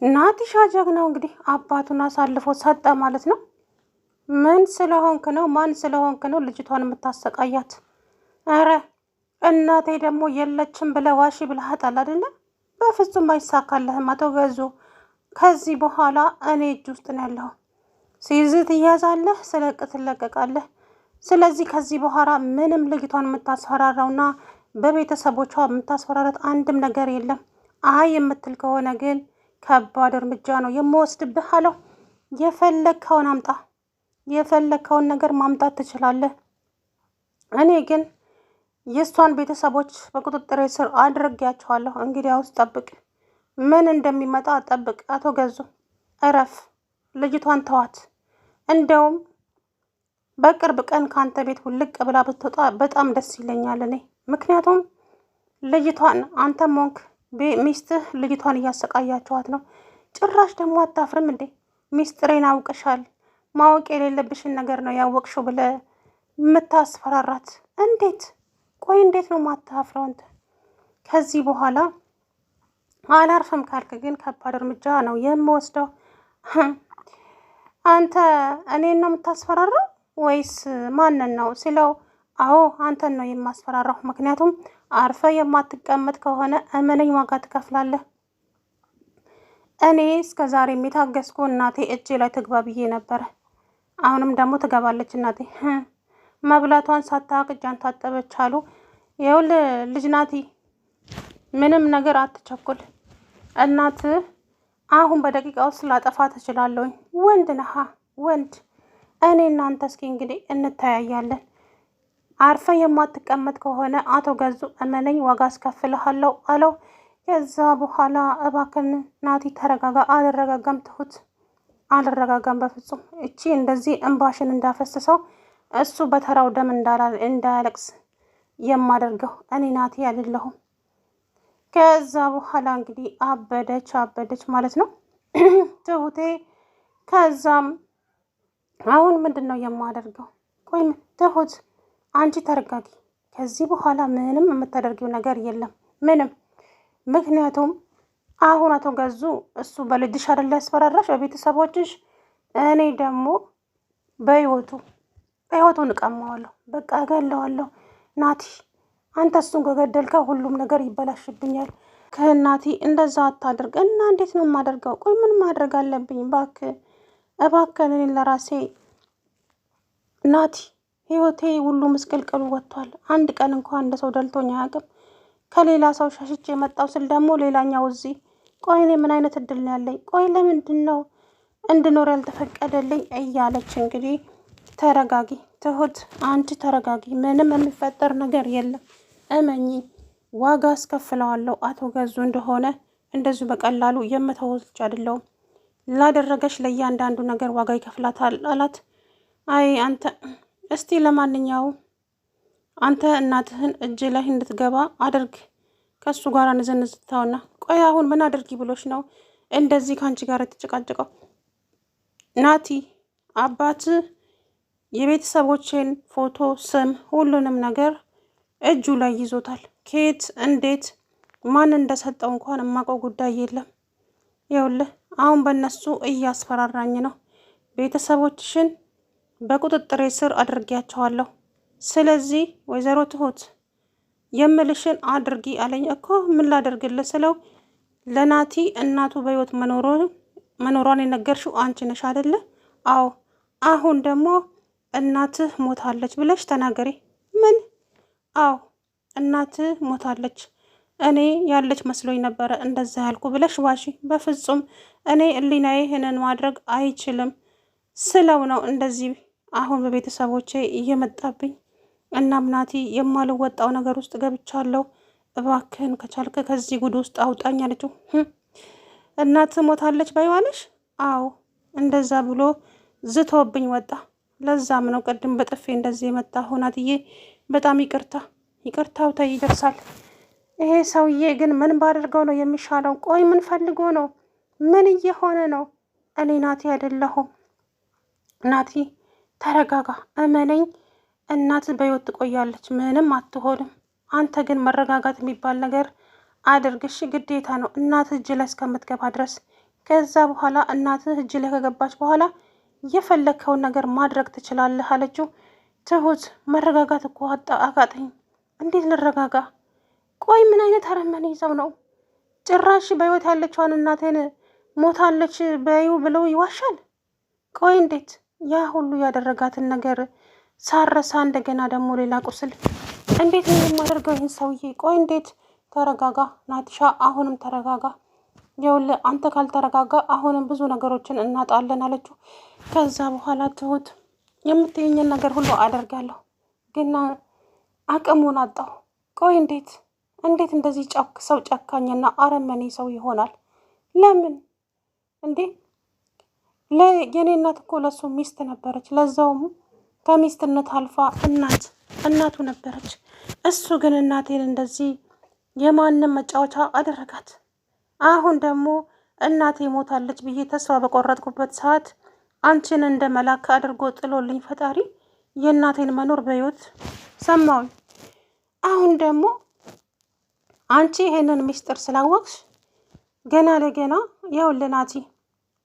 ናቲሻ ጀግናው እንግዲህ አባቱን አሳልፎ ሰጠ ማለት ነው። ምን ስለሆንክ ነው? ማን ስለሆንክ ነው ልጅቷን የምታሰቃያት? አረ እናቴ ደግሞ የለችም ብለህ ዋሺ ብለሃታል አይደለ? በፍጹም አይሳካልህም አቶ ገዙ። ከዚህ በኋላ እኔ እጅ ውስጥ ነው ያለሁ። ሲይዝህ ትያዛለህ፣ ስለቅ ትለቀቃለህ። ስለዚህ ከዚህ በኋላ ምንም ልጅቷን የምታስፈራራውና በቤተሰቦቿ የምታስፈራራት አንድም ነገር የለም። አይ የምትል ከሆነ ግን ከባድ እርምጃ ነው የምወስድብህ አለው። የፈለግከውን አምጣ፣ የፈለግከውን ነገር ማምጣት ትችላለህ። እኔ ግን የእሷን ቤተሰቦች በቁጥጥር ስር አድርጌያቸዋለሁ። እንግዲያውስ ጠብቅ፣ ምን እንደሚመጣ ጠብቅ። አቶ ገዙ እረፍ፣ ልጅቷን ተዋት። እንደውም በቅርብ ቀን ካንተ ቤት ውልቅ ብላ ብትወጣ በጣም ደስ ይለኛል እኔ። ምክንያቱም ልጅቷን አንተም ሆንክ ሚስትህ ልጅቷን እያሰቃያችኋት ነው። ጭራሽ ደግሞ አታፍርም እንዴ? ሚስጥሬን አውቅሻል፣ ማወቅ የሌለብሽን ነገር ነው ያወቅሽው ብለ የምታስፈራራት እንዴት? ቆይ እንዴት ነው ማታፍረው አንተ? ከዚህ በኋላ አላርፍም ካልክ ግን ከባድ እርምጃ ነው የምወስደው። አንተ እኔን ነው የምታስፈራራው ወይስ ማንን ነው ሲለው፣ አዎ አንተን ነው የማስፈራራው። ምክንያቱም አርፈ የማትቀመጥ ከሆነ እመነኝ ዋጋ ትከፍላለህ። እኔ እስከ ዛሬ የታገስኩ እናቴ እጄ ላይ ትግባ ብዬ ነበረ። አሁንም ደግሞ ትገባለች እናቴ። መብላቷን ሳታውቅ እጇን ታጠበች አሉ። ይኸውልህ ልጅ ናቲ፣ ምንም ነገር አትቸኩል። እናት አሁን በደቂቃ ውስጥ ላጠፋ ትችላለሁኝ። ወንድ ነሃ ወንድ። እኔ እናንተ እስኪ እንግዲህ እንተያያለን። አርፈ የማትቀመጥ ከሆነ አቶ ገዙ እመነኝ ዋጋ አስከፍልሃለሁ አለው። ከዛ በኋላ እባክን ናቲ ተረጋጋ። አልረጋጋም ትሁት፣ አልረጋጋም በፍጹም። እቺ እንደዚህ እንባሽን እንዳፈስሰው እሱ በተራው ደም እንዳያለቅስ የማደርገው እኔ ናቲ አይደለሁም። ከዛ በኋላ እንግዲህ አበደች ማለት ነው ትሁቴ። ከዛም አሁን ምንድን ነው የማደርገው? ቆይ ትሁት አንቺ ተረጋጊ። ከዚህ በኋላ ምንም የምታደርጊው ነገር የለም ምንም። ምክንያቱም አሁን አቶ ገዙ እሱ በልጅሽ አይደል ያስፈራራሽ፣ በቤተሰቦችሽ። እኔ ደግሞ በህይወቱን እቀማዋለሁ፣ በቃ እገለዋለሁ። ናቲ አንተ እሱን ከገደልከው ሁሉም ነገር ይበላሽብኛል። ከናቲ እንደዛ አታድርግ። እና እንዴት ነው የማደርገው? ቆይ ምን ማድረግ አለብኝ? እባክህ እኔ ለራሴ ናቲ ህይወቴ ሁሉ ምስቅልቅሉ ወጥቷል። አንድ ቀን እንኳን እንደ ሰው ደልቶኝ አያውቅም። ከሌላ ሰው ሸሽቼ የመጣው ስል ደግሞ ሌላኛው እዚህ። ቆይ እኔ ምን አይነት እድል ነው ያለኝ? ቆይ ለምንድን ነው እንድኖር ያልተፈቀደልኝ? እያለች እንግዲህ ተረጋጊ ትሁት፣ አንቺ ተረጋጊ። ምንም የሚፈጠር ነገር የለም እመኚ፣ ዋጋ አስከፍለዋለሁ። አቶ ገዙ እንደሆነ እንደዚሁ በቀላሉ የምተወው ልጅ አይደለሁም። ላደረገች ለእያንዳንዱ ነገር ዋጋ ይከፍላታል አላት። አይ አንተ እስቲ ለማንኛውም አንተ እናትህን እጅ ላይ እንድትገባ አድርግ። ከእሱ ጋር ንዝንዝታውና ቆይ አሁን ምን አድርጊ ብሎች ነው እንደዚህ ከአንቺ ጋር የተጨቃጨቀው? ናቲ አባትህ የቤተሰቦቼን ፎቶ፣ ስም፣ ሁሉንም ነገር እጁ ላይ ይዞታል። ከየት እንዴት ማን እንደሰጠው እንኳን የማውቀው ጉዳይ የለም። ይኸውልህ አሁን በእነሱ እያስፈራራኝ ነው። ቤተሰቦችሽን በቁጥጥሬ ስር አድርጌያቸዋለሁ። ስለዚህ ወይዘሮ ትሁት የምልሽን አድርጊ አለኝ እኮ። ምን ላደርግልህ ስለው ለናቲ እናቱ በህይወት መኖሯን የነገርሽው አንቺ ነሽ አይደለ? አዎ። አሁን ደግሞ እናትህ ሞታለች ብለሽ ተናገሪ። ምን? አዎ እናትህ ሞታለች፣ እኔ ያለች መስሎኝ ነበረ እንደዛ ያልኩ ብለሽ ዋሺ። በፍጹም እኔ ህሊናዬ ይህንን ማድረግ አይችልም ስለው ነው እንደዚህ አሁን በቤተሰቦቼ እየመጣብኝ። እናም ናቲ የማልወጣው ነገር ውስጥ ገብቻለሁ። እባክህን ከቻልክ ከዚህ ጉድ ውስጥ አውጣኝ አለችው። እናትህ ሞታለች ባይዋለሽ? አዎ እንደዛ ብሎ ዝቶብኝ ወጣ። ለዛም ነው ቅድም በጥፌ እንደዚህ የመጣ ሆናትዬ። በጣም ይቅርታው ተይ ይደርሳል። ይሄ ሰውዬ ግን ምን ባደርገው ነው የሚሻለው? ቆይ ምን ፈልጎ ነው? ምን እየሆነ ነው? እኔ ናቲ አይደለሁም። ናቲ ተረጋጋ፣ እመነኝ። እናት በህይወት ትቆያለች፣ ምንም አትሆንም። አንተ ግን መረጋጋት የሚባል ነገር አድርግሽ፣ ግዴታ ነው። እናት እጅ ላይ እስከምትገባ ድረስ ከዛ በኋላ እናትህ እጅ ላይ ከገባች በኋላ የፈለግከውን ነገር ማድረግ ትችላለህ አለችው። ትሁት መረጋጋት እኮ አቃተኝ። እንዴት ልረጋጋ? ቆይ ምን አይነት አረመኔ ሰው ነው? ጭራሽ በህይወት ያለችዋን እናቴን ሞታለች በዩ ብለው ይዋሻል። ቆይ እንዴት ያ ሁሉ ያደረጋትን ነገር ሳረሳ እንደገና ደግሞ ሌላ ቁስል። እንዴት ነው የማደርገው ይህን ሰውዬ? ቆይ እንዴት? ተረጋጋ ናትሻ፣ አሁንም ተረጋጋ። ይኸውልህ አንተ ካልተረጋጋ አሁንም ብዙ ነገሮችን እናጣለን አለችው። ከዛ በኋላ ትሁት የምትይኝን ነገር ሁሉ አደርጋለሁ፣ ግን አቅሙን አጣሁ። ቆይ እንዴት እንደዚህ ሰው ጨካኝና አረመኔ ሰው ይሆናል? ለምን እንዴ? የኔ እናት እኮ ለሱ ሚስት ነበረች፣ ለዛውም ከሚስትነት አልፋ እናቱ ነበረች። እሱ ግን እናቴን እንደዚህ የማንም መጫወቻ አደረጋት። አሁን ደግሞ እናቴ ሞታለች ብዬ ተስፋ በቆረጥኩበት ሰዓት አንቺን እንደ መላክ አድርጎ ጥሎልኝ ፈጣሪ የእናቴን መኖር በሕይወት ሰማሁኝ። አሁን ደግሞ አንቺ ይሄንን ምስጢር ስላወቅሽ ገና ለገና ይኸውልህ ናቲ፣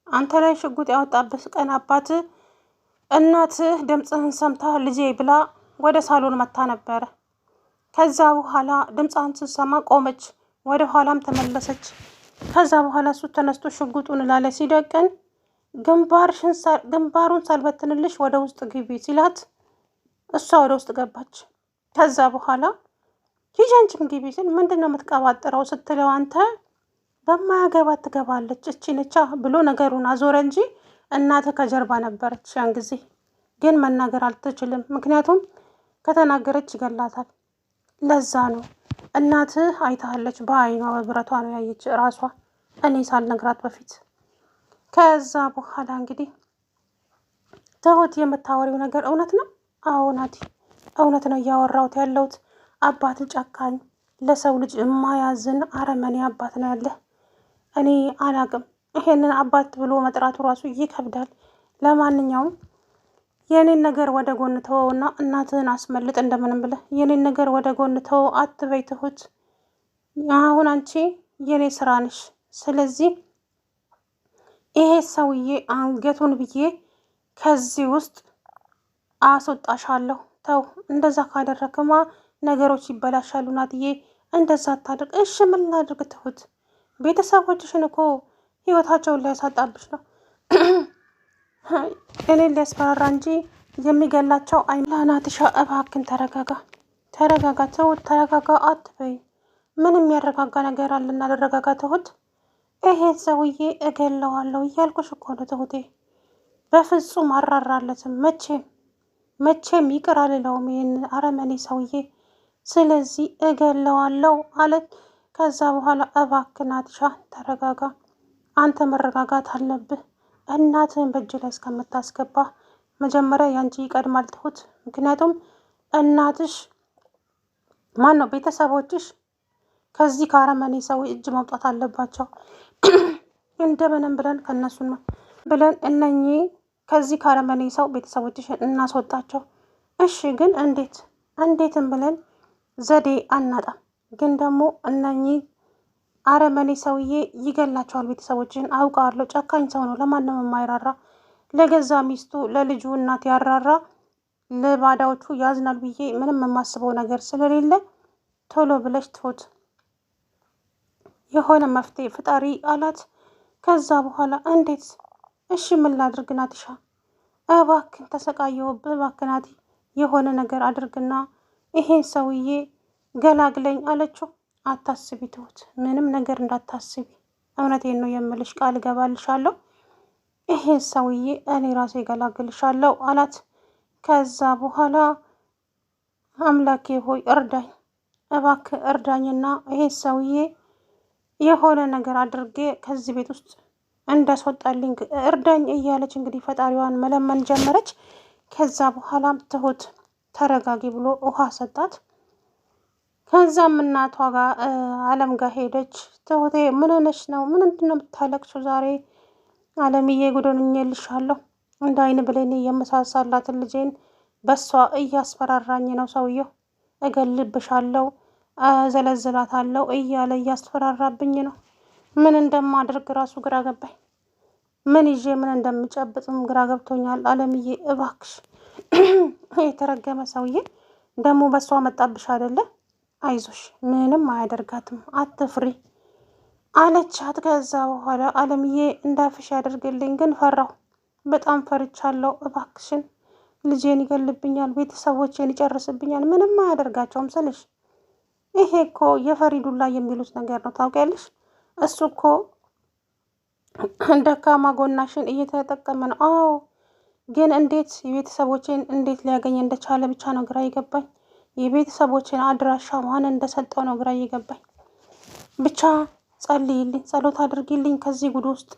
አንተ ላይ ሽጉጥ ያወጣበት ቀን እናትህ ድምፅህን ሰምታ ልጄ ብላ ወደ ሳሎን መታ ነበረ። ከዛ በኋላ ድምፅህን ስትሰማ ቆመች፣ ወደ ኋላም ተመለሰች። ከዛ በኋላ እሱ ተነስቶ ሽጉጡን ላለ ሲደቅን ግንባሩን ሳልበትንልሽ ወደ ውስጥ ግቢ ሲላት እሷ ወደ ውስጥ ገባች። ከዛ በኋላ ሂጂ አንቺም ግቢ ሲል ምንድን ነው የምትቀባጥረው ስትለው አንተ በማያገባት ትገባለች እቺ ነቻ ብሎ ነገሩን አዞረ እንጂ እናትህ ከጀርባ ነበረች። ያን ጊዜ ግን መናገር አልትችልም፣ ምክንያቱም ከተናገረች ይገላታል። ለዛ ነው እናትህ አይታለች፣ በአይኗ በብረቷ ነው ያየች ራሷ፣ እኔ ሳልነግራት በፊት። ከዛ በኋላ እንግዲህ ትሁት የምታወሪው ነገር እውነት ነው? አዎ ናቲ፣ እውነት ነው እያወራሁት ያለሁት። አባት ጨካኝ፣ ለሰው ልጅ የማያዝን አረመኔ አባት ነው ያለህ። እኔ አላቅም፣ ይሄንን አባት ብሎ መጥራቱ ራሱ ይከብዳል። ለማንኛውም የኔን ነገር ወደ ጎን ተወውና እናትህን አስመልጥ እንደምንም ብለህ። የኔን ነገር ወደ ጎን ተወው አትበይ ትሁት። አሁን አንቺ የኔ ስራ ነሽ። ስለዚህ ይሄ ሰውዬ አንገቱን ብዬ ከዚህ ውስጥ አስወጣሻለሁ። ተው፣ እንደዛ ካደረግማ ነገሮች ይበላሻሉ። ናትዬ እንደዛ አታድርግ። እሺ ምን ላድርግ ትሁት? ቤተሰቦችሽን እኮ ህይወታቸውን ሊያሳጣብሽ ነው። እኔን ሊያስፈራራ እንጂ የሚገላቸው ናትሻ፣ እባክን ተረጋጋ ትሁት፣ ተረጋጋ አትበይ። ምን የሚያረጋጋ ነገር አለና ልረጋጋ ትሁት? ይሄ ሰውዬ እገለዋለሁ እያልኩሽ እኮ ነው ትሁቴ። በፍጹም አራራለትም፣ መቼም ይቅር አልለውም ይህን አረመኔ ሰውዬ። ስለዚህ እገለዋለሁ አለት። ከዛ በኋላ እባክህ ናትሻ ተረጋጋ፣ አንተ መረጋጋት አለብህ። እናትህን በእጅ ላይ እስከምታስገባ መጀመሪያ ያንቺ ይቀድማል ትሁት። ምክንያቱም እናትሽ ቤተሰቦችሽ ከዚህ ከአረመኔ ሰው እጅ መውጣት አለባቸው። እንደምንም ብለን ከነሱን ብለን እነኚህ ከዚህ ከአረመኔ ሰው ቤተሰቦችሽን እናስወጣቸው። እሺ ግን እንዴትም ብለን ዘዴ አናጣም። ግን ደግሞ እነኚህ አረመኔ ሰውዬ ይገላቸዋል ቤተሰቦችን። አውቃለሁ፣ ጨካኝ ሰው ነው፣ ለማንም የማይራራ ለገዛ ሚስቱ ለልጁ እናት ያራራ ለባዳዎቹ ያዝናል ብዬ ምንም የማስበው ነገር ስለሌለ ቶሎ ብለሽ ትሁት የሆነ መፍትሄ ፍጣሪ አላት። ከዛ በኋላ እንዴት? እሺ ምን ላድርግ ናትሻ? እባክን ተሰቃየሁብህ፣ እባክህ ናቲ የሆነ ነገር አድርግና ይሄን ሰውዬ ገላግለኝ አለችው። አታስቢ ትሁት፣ ምንም ነገር እንዳታስቢ፣ እውነቴን ነው የምልሽ፣ ቃል እገባልሻለሁ። ይሄን ሰውዬ እኔ ራሴ ገላግልሻለሁ አላት። ከዛ በኋላ አምላኬ ሆይ እርዳኝ፣ እባክህ እርዳኝና ይሄ ሰውዬ የሆነ ነገር አድርጌ ከዚህ ቤት ውስጥ እንዳስወጣልኝ እርዳኝ እያለች እንግዲህ ፈጣሪዋን መለመን ጀመረች። ከዛ በኋላም ትሁት ተረጋጊ ብሎ ውሃ ሰጣት። ከዛም እናቷ ጋር አለም ጋር ሄደች። ትሁቴ ምን ሆነሽ ነው? ምንድን ነው የምታለቅሽው ዛሬ? አለምዬ ጉዶንኜልሻለሁ፣ እንደ አይን ብሌኔ የምሳሳላትን ልጄን በሷ እያስፈራራኝ ነው ሰውየው፣ እገልብሻለሁ፣ ዘለዝላታለሁ እያለ እያስፈራራብኝ ነው። ምን እንደማደርግ ራሱ ግራ ገባኝ። ምን ይዤ ምን እንደምጨብጥም ግራ ገብቶኛል። አለምዬ እባክሽ የተረገመ ሰውዬ ደግሞ በሷ መጣብሽ አይደለ? አይዞሽ ምንም አያደርጋትም አትፍሪ አለቻት። ከዛ በኋላ አለምዬ እንዳፍሽ ያደርግልኝ፣ ግን ፈራሁ፣ በጣም ፈርቻለሁ። እባክሽን ልጄን ይገልብኛል፣ ቤተሰቦቼን ይጨርስብኛል። ምንም አያደርጋቸውም ስልሽ ይሄ እኮ የፈሪዱላ የሚሉት ነገር ነው ታውቂያለሽ። እሱ እኮ ደካማ ጎናሽን እየተጠቀመ ነው። አዎ ግን እንዴት የቤተሰቦቼን እንዴት ሊያገኝ እንደቻለ ብቻ ነው ግራ ይገባኝ። የቤተሰቦቼን አድራሻ ማን እንደሰጠው ነው ግራ ይገባኝ። ብቻ ጸልይልኝ፣ ጸሎት አድርጊልኝ ከዚህ ጉድ ውስጥ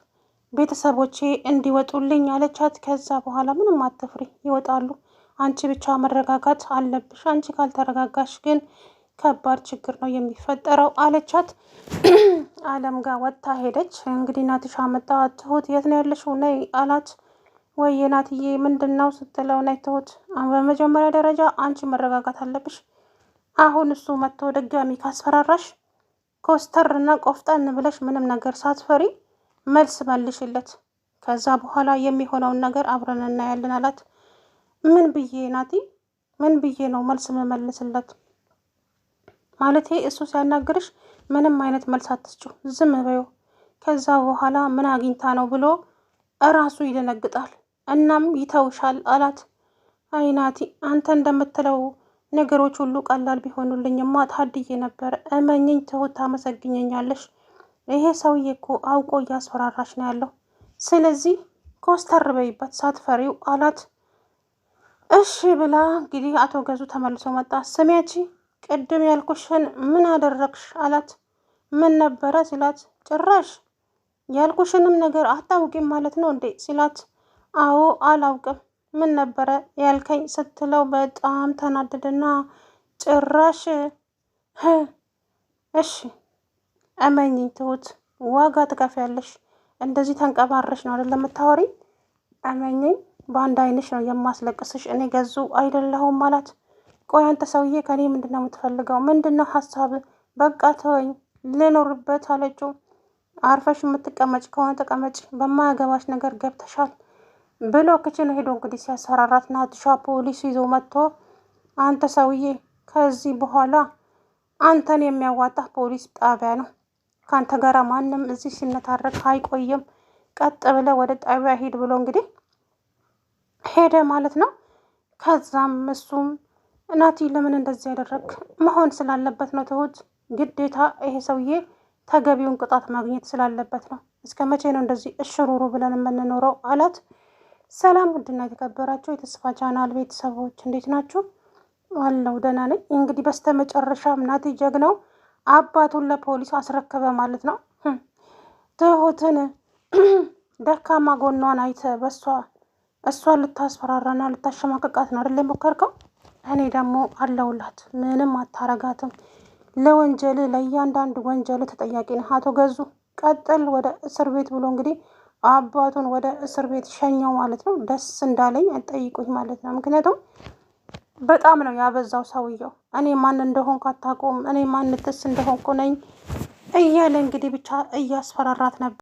ቤተሰቦቼ እንዲወጡልኝ አለቻት። ከዛ በኋላ ምንም አትፍሪ፣ ይወጣሉ። አንቺ ብቻ መረጋጋት አለብሽ። አንቺ ካልተረጋጋሽ ግን ከባድ ችግር ነው የሚፈጠረው አለቻት። አለም ጋር ወጥታ ሄደች። እንግዲህ ናትሻ መጣ። ትሁት የት ነው ያለሽው? ነይ አላት። ወይ ናትዬ ምንድን ነው ስትለው፣ ነይ ትሁት፣ በመጀመሪያ ደረጃ አንቺ መረጋጋት አለብሽ። አሁን እሱ መጥቶ ድጋሚ ካስፈራራሽ ኮስተርና ቆፍጠን ብለሽ ምንም ነገር ሳትፈሪ መልስ መልሽለት። ከዛ በኋላ የሚሆነውን ነገር አብረን እናያለን አላት። ምን ብዬ ናቲ፣ ምን ብዬ ነው መልስ መመልስለት? ማለቴ እሱ ሲያናግርሽ ምንም አይነት መልስ አትስጪው፣ ዝም በይው። ከዛ በኋላ ምን አግኝታ ነው ብሎ እራሱ ይደነግጣል፣ እናም ይተውሻል አላት። አይ ናቲ፣ አንተ እንደምትለው ነገሮች ሁሉ ቀላል ቢሆኑልኝማ ታድዬ ነበር። እመኝኝ ትሁት፣ ታመሰግኘኛለሽ። ይሄ ሰውዬ እኮ አውቆ እያስፈራራሽ ነው ያለው። ስለዚህ ኮስተር በይበት ሳትፈሪው አላት። እሺ ብላ እንግዲህ አቶ ገዙ ተመልሶ መጣ። ስሚያቺ ቅድም ያልኩሽን ምን አደረግሽ አላት። ምን ነበረ ሲላት፣ ጭራሽ ያልኩሽንም ነገር አታውቂም ማለት ነው እንዴ ሲላት፣ አዎ አላውቅም፣ ምን ነበረ ያልከኝ ስትለው በጣም ተናደደና ጭራሽ እሺ እመኝኝ ትሁት፣ ዋጋ ትከፍያለሽ። እንደዚህ ተንቀባረሽ ነው አይደለም የምታወሪኝ? እመኝኝ በአንድ አይንሽ ነው የማስለቅስሽ። እኔ ገዙ አይደለሁም አላት። ቆይ አንተ ሰውዬ ከኔ ምንድን ነው የምትፈልገው? ምንድን ነው ሀሳብ? በቃ ተወኝ ልኖርበት አለችው። አርፈሽ የምትቀመጭ ከሆነ ተቀመጭ፣ በማያገባሽ ነገር ገብተሻል ብሎ ክችን ሄዶ እንግዲህ ሲያስፈራራት ናትሻ ፖሊስ ይዞ መጥቶ አንተ ሰውዬ ከዚህ በኋላ አንተን የሚያዋጣ ፖሊስ ጣቢያ ነው፣ ከአንተ ጋር ማንም እዚህ ሲነታረክ አይቆይም፣ ቀጥ ብለ ወደ ጣቢያ ሂድ ብሎ እንግዲህ ሄደ ማለት ነው። ከዛም እሱም እናቲ ለምን እንደዚህ ያደረግ? መሆን ስላለበት ነው ትሁት፣ ግዴታ ይሄ ሰውዬ ተገቢውን ቅጣት ማግኘት ስላለበት ነው። እስከ መቼ ነው እንደዚህ እሽሩሩ ብለን የምንኖረው አላት። ሰላም ውድና የተከበራችሁ የተስፋ ቻናል ቤተሰቦች እንዴት ናችሁ? አለው ደህና ነኝ። እንግዲህ በስተመጨረሻም ናቲ ጀግናው አባቱን ለፖሊስ አስረከበ ማለት ነው። ትሁትን ደካማ ጎኗን አይተ እሷን ልታስፈራራና ልታሸማቀቃት ነው አይደል የሞከርከው? እኔ ደግሞ አለውላት፣ ምንም አታረጋትም። ለወንጀል ለእያንዳንዱ ወንጀል ተጠያቂ ነህ አቶ ገዙ፣ ቀጥል ወደ እስር ቤት ብሎ እንግዲህ አባቱን ወደ እስር ቤት ሸኘው ማለት ነው። ደስ እንዳለኝ አጠይቁኝ ማለት ነው። ምክንያቱም በጣም ነው ያበዛው ሰውየው። እኔ ማን እንደሆንኩ አታውቁም፣ እኔ ማንትስ እንደሆንኩ ነኝ እያለ እንግዲህ ብቻ እያስፈራራት ነበር።